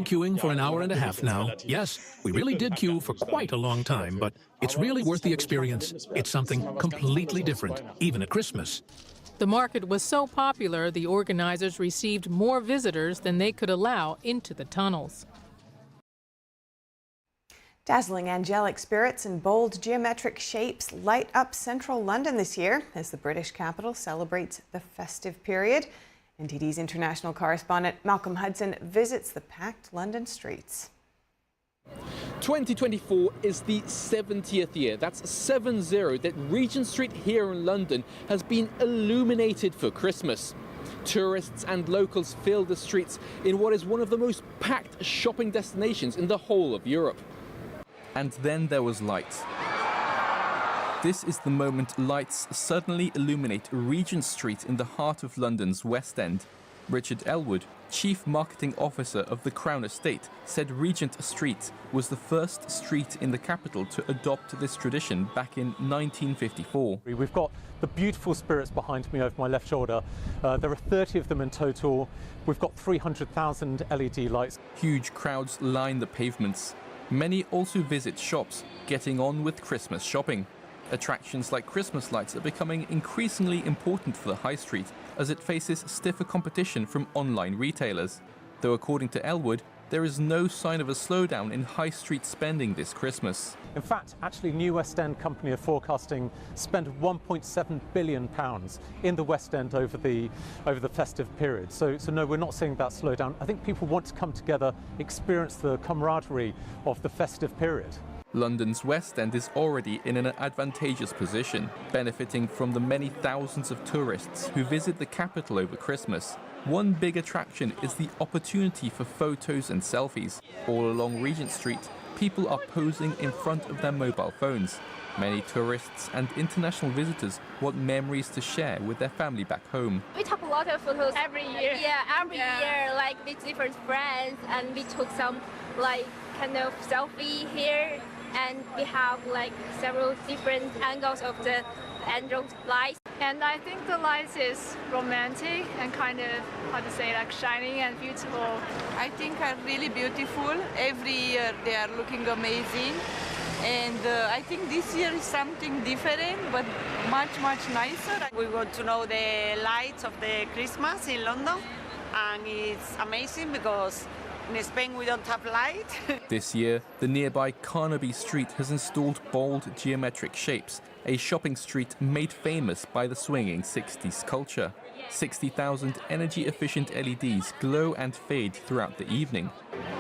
queuing for an hour and a half now. Yes, we really did queue for quite a long time, but it's really worth the experience. It's something completely different, even at Christmas. The market was so popular, the organizers received more visitors than they could allow into the tunnels. Dazzling angelic spirits and bold geometric shapes light up central London this year as the British capital celebrates the festive period. NTD's international correspondent Malcolm Hudson visits the packed London streets. 2024 is the 70th year, that's 70, that Regent Street here in London has been illuminated for Christmas. Tourists and locals fill the streets in what is one of the most packed shopping destinations in the whole of Europe. And then there was light. This is the moment lights suddenly illuminate Regent Street in the heart of London's West End. Richard Elwood, Chief Marketing Officer of the Crown Estate, said Regent Street was the first street in the capital to adopt this tradition back in 1954. We've got the beautiful spirits behind me over my left shoulder. There are 30 of them in total. We've got 300,000 LED lights. Huge crowds line the pavements. Many also visit shops, getting on with Christmas shopping. Attractions like Christmas lights are becoming increasingly important for the high street as it faces stiffer competition from online retailers. Though according to Elwood, there is no sign of a slowdown in high street spending this Christmas. In fact, actually, New West End Company are forecasting spend £1.7 billion in the West End over the festive period. So no, we're not seeing that slowdown. I think people want to come together, experience the camaraderie of the festive period. London's West End is already in an advantageous position, benefiting from the many thousands of tourists who visit the capital over Christmas. One big attraction is the opportunity for photos and selfies. All along Regent Street, people are posing in front of their mobile phones. Many tourists and international visitors want memories to share with their family back home. We took a lot of photos every year. Yeah, every year, like with different friends, and we took some like kind of selfie here, and we have like several different angles of the lights. And I think the lights is romantic and kind of, how to say, like shiny and beautiful. I think are really beautiful. Every year they are looking amazing. And I think this year is something different, but much nicer. We want to know the lights of the Christmas in London, and it's amazing because In Spain, we don't have light. This year, the nearby Carnaby Street has installed bold geometric shapes, a shopping street made famous by the swinging 60s culture. 60,000 energy-efficient LEDs glow and fade throughout the evening.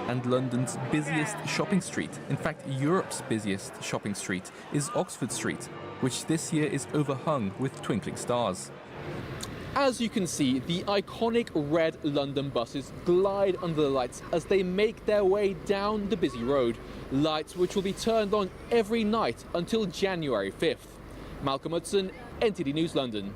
And London's busiest shopping street, in fact Europe's busiest shopping street, is Oxford Street, which this year is overhung with twinkling stars. As you can see, the iconic red London buses glide under the lights as they make their way down the busy road. Lights which will be turned on every night until January 5th. Malcolm Hudson, NTD News London.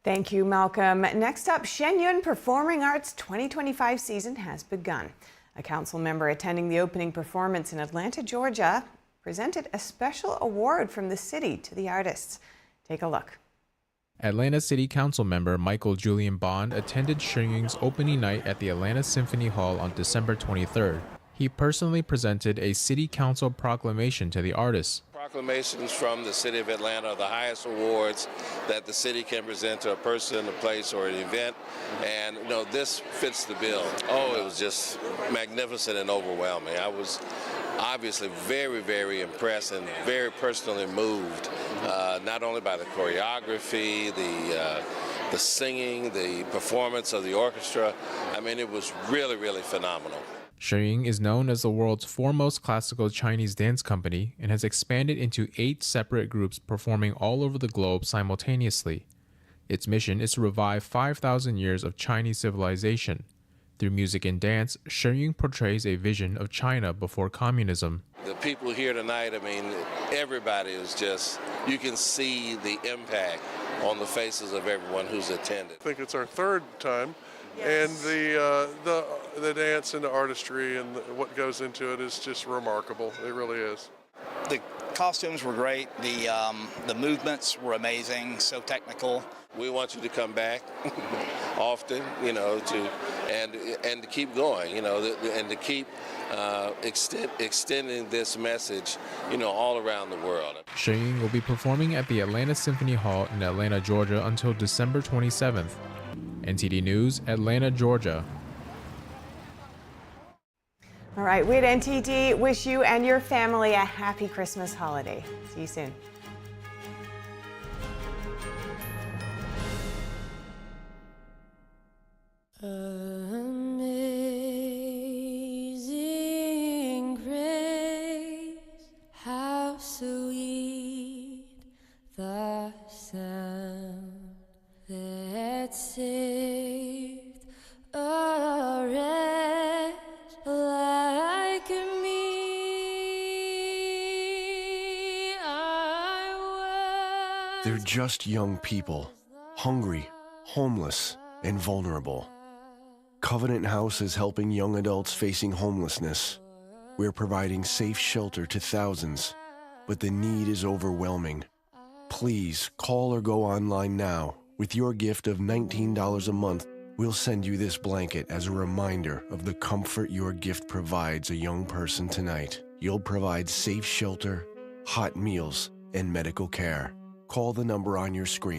Thank you, Malcolm. Next up, Shenyun Performing Arts 2025 season has begun. A council member attending the opening performance in Atlanta, Georgia, presented a special award from the city to the artists. Take a look. Atlanta City Council member Michael Julian Bond attended Shenyun's opening night at the Atlanta Symphony Hall on December 23rd. He personally presented a city council proclamation to the artists. Proclamations from the city of Atlanta are the highest awards that the city can present to a person, a place, or an event. And, you know, this fits the bill. Oh, it was just magnificent and overwhelming. I was obviously very, very impressed and very personally moved, not only by the choreography, the singing, the performance of the orchestra. I mean, it was really, really phenomenal. Shenyun is known as the world's foremost classical Chinese dance company and has expanded into 8 separate groups performing all over the globe simultaneously. Its mission is to revive 5,000 years of Chinese civilization. Through music and dance, Shenyun portrays a vision of China before communism. The people here tonight, I mean, everybody is just, you can see the impact on the faces of everyone who's attended. I think it's our 3rd time. Yes. And the dance and the artistry and what goes into it is just remarkable. It really is. The costumes were great. The movements were amazing. So technical. We want you to come back often, you know, and to keep going, you know, and to keep extending this message, you know, all around the world. Shenyun will be performing at the Atlanta Symphony Hall in Atlanta, Georgia until December 27th. NTD News, Atlanta, Georgia. All right, we at NTD wish you and your family a happy Christmas holiday. See you soon. Amazing grace, how sweet the sound that saved a wretch like me. They're just young people, hungry, homeless, and vulnerable. Covenant House is helping young adults facing homelessness. We're providing safe shelter to thousands, but the need is overwhelming. Please call or go online now. With your gift of $19 a month, we'll send you this blanket as a reminder of the comfort your gift provides a young person tonight. You'll provide safe shelter, hot meals, and medical care. Call the number on your screen.